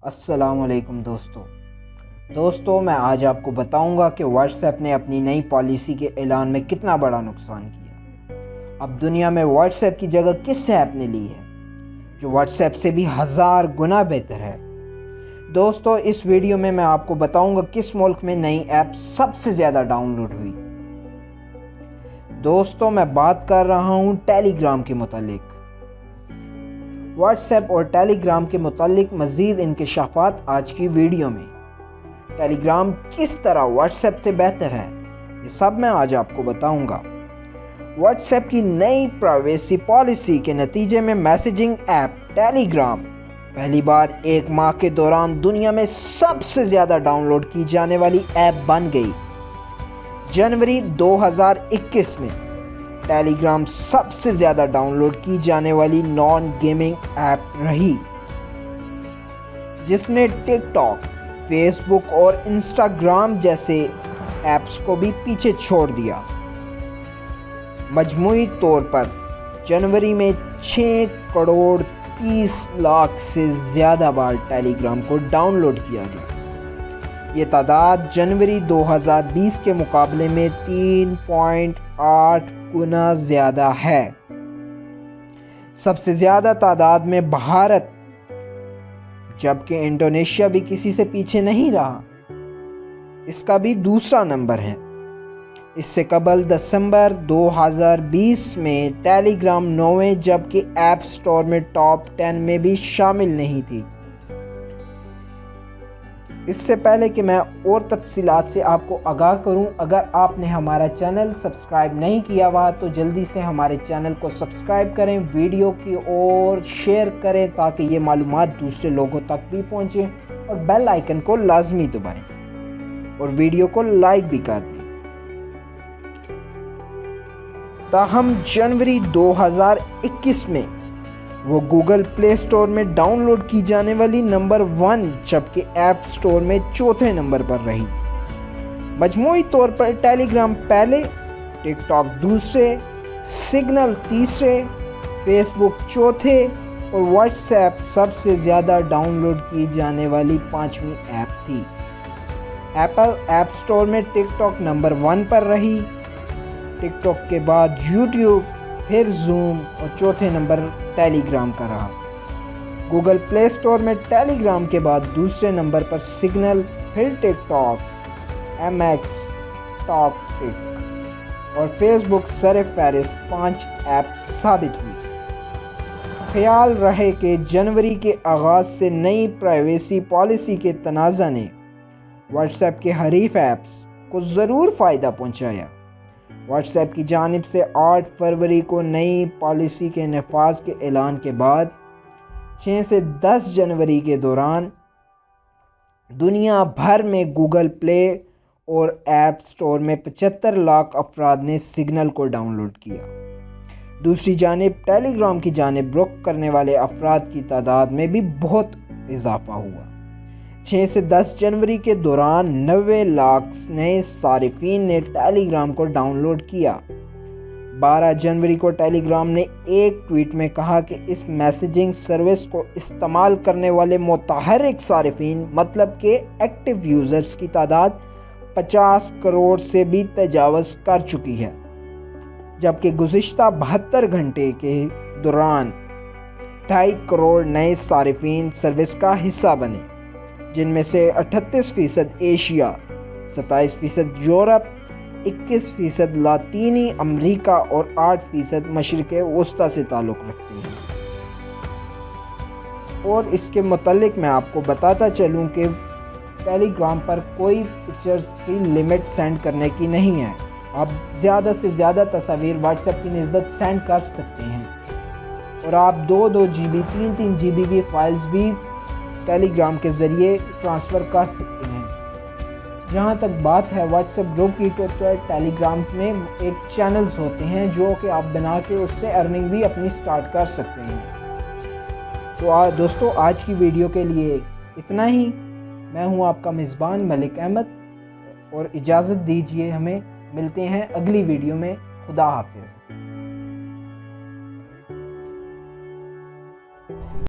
السلام علیکم دوستوں میں آج آپ کو بتاؤں گا کہ واٹس ایپ نے اپنی نئی پالیسی کے اعلان میں کتنا بڑا نقصان کیا۔ اب دنیا میں واٹس ایپ کی جگہ کس ایپ نے لی ہے جو واٹس ایپ سے بھی 1000 گنا بہتر ہے۔ دوستوں اس ویڈیو میں آپ کو بتاؤں گا کس ملک میں نئی ایپ سب سے زیادہ ڈاؤن لوڈ ہوئی۔ دوستوں میں بات کر رہا ہوں ٹیلی گرام کے متعلق۔ واٹس ایپ اور ٹیلی گرام کے متعلق مزید انکشافات آج کی ویڈیو میں۔ ٹیلی گرام کس طرح واٹس ایپ سے بہتر ہے، یہ سب میں آج آپ کو بتاؤں گا۔ واٹس ایپ کی نئی پرائیویسی پالیسی کے نتیجے میں میسیجنگ ایپ ٹیلی گرام پہلی بار ایک ماہ کے دوران دنیا میں سب سے زیادہ ڈاؤن لوڈ کی جانے والی ایپ بن گئی۔ جنوری 2021 میں ٹیلی گرام سب سے زیادہ ڈاؤن لوڈ کی جانے والی نان گیمنگ ایپ رہی، جس نے ٹک ٹاک، فیس بک اور انسٹاگرام جیسے ایپس کو بھی پیچھے چھوڑ دیا۔ مجموعی طور پر جنوری میں 6 کروڑ 30 لاکھ سے زیادہ بار ٹیلی گرام کو ڈاؤن لوڈ کیا گیا۔ یہ تعداد جنوری 2020 کے مقابلے میں 3.8 گنا زیادہ ہے۔ سب سے زیادہ تعداد میں بھارت، جبکہ انڈونیشیا بھی کسی سے پیچھے نہیں رہا، اس کا بھی دوسرا نمبر ہے۔ اس سے قبل دسمبر 2020 میں ٹیلی گرام 9ویں جبکہ ایپ سٹور میں ٹاپ 10 میں بھی شامل نہیں تھی۔ اس سے پہلے کہ میں اور تفصیلات سے آپ کو آگاہ کروں، اگر آپ نے ہمارا چینل سبسکرائب نہیں کیا ہوا تو جلدی سے ہمارے چینل کو سبسکرائب کریں، ویڈیو کی اور شیئر کریں تاکہ یہ معلومات دوسرے لوگوں تک بھی پہنچیں، اور بیل آئیکن کو لازمی دبائیں اور ویڈیو کو لائک بھی کر دیں۔ تاہم جنوری 2021 میں وہ گوگل پلے سٹور میں ڈاؤن لوڈ کی جانے والی نمبر 1 جبکہ ایپ سٹور میں چوتھے نمبر پر رہی۔ مجموعی طور پر ٹیلی گرام پہلے، ٹک ٹاک دوسرے، سگنل تیسرے، فیس بک چوتھے اور واٹس ایپ سب سے زیادہ ڈاؤن لوڈ کی جانے والی 5ویں ایپ تھی۔ ایپل ایپ سٹور میں ٹک ٹاک نمبر 1 پر رہی، ٹک ٹاک کے بعد یوٹیوب، پھر زوم اور چوتھے نمبر ٹیلی گرام کا رہا۔ گوگل پلے سٹور میں ٹیلی گرام کے بعد دوسرے نمبر پر سگنل، پھر TikTok, M X, Takatak اور فیس بک سر فہرست 5 ایپ ثابت ہوئی۔ خیال رہے کہ جنوری کے آغاز سے نئی پرائیویسی پالیسی کے تنازع نے واٹس ایپ کے حریف ایپس کو ضرور فائدہ پہنچایا۔ واٹس ایپ کی جانب سے 8 فروری کو نئی پالیسی کے نفاذ کے اعلان کے بعد 6 سے 10 جنوری کے دوران دنیا بھر میں گوگل پلے اور ایپ سٹور میں 75 لاکھ افراد نے سگنل کو ڈاؤن لوڈ کیا۔ دوسری جانب ٹیلی گرام کی جانب رخ کرنے والے افراد کی تعداد میں بھی بہت اضافہ ہوا۔ 6 سے 10 جنوری کے دوران 90 لاکھ نئے صارفین نے ٹیلی گرام کو ڈاؤن لوڈ کیا۔ 12 جنوری کو ٹیلی گرام نے ایک ٹویٹ میں کہا کہ اس میسیجنگ سروس کو استعمال کرنے والے متحرک صارفین مطلب کہ ایکٹیو یوزرز کی تعداد 50 کروڑ سے بھی تجاوز کر چکی ہے، جبکہ گزشتہ 72 گھنٹے کے دوران 2.5 کروڑ نئے صارفین سروس کا حصہ بنے، جن میں سے 38% ایشیا، 27% یورپ، 21% لاطینی امریکہ اور 8% مشرق وسطیٰ سے تعلق رکھتے ہیں۔ اور اس کے متعلق میں آپ کو بتاتا چلوں کہ ٹیلی گرام پر کوئی پکچرز کی لمٹ سینڈ کرنے کی نہیں ہے۔ آپ زیادہ سے زیادہ تصاویر واٹس ایپ کی نسبت سینڈ کر سکتے ہیں، اور آپ 2 جی بی 3 جی بی کی فائلز بھی ٹیلی گرام کے ذریعے ٹرانسفر کر سکتے ہیں۔ جہاں تک بات ہے واٹس ایپ گروپ کی تو ٹیلی گرامز میں ایک چینلز ہوتے ہیں جو کہ آپ بنا کے اس سے ارننگ بھی اپنی سٹارٹ کر سکتے ہیں۔ تو دوستو آج کی ویڈیو کے لیے اتنا ہی۔ میں ہوں آپ کا میزبان ملک احمد، اور اجازت دیجیے، ہمیں ملتے ہیں اگلی ویڈیو میں۔ خدا حافظ۔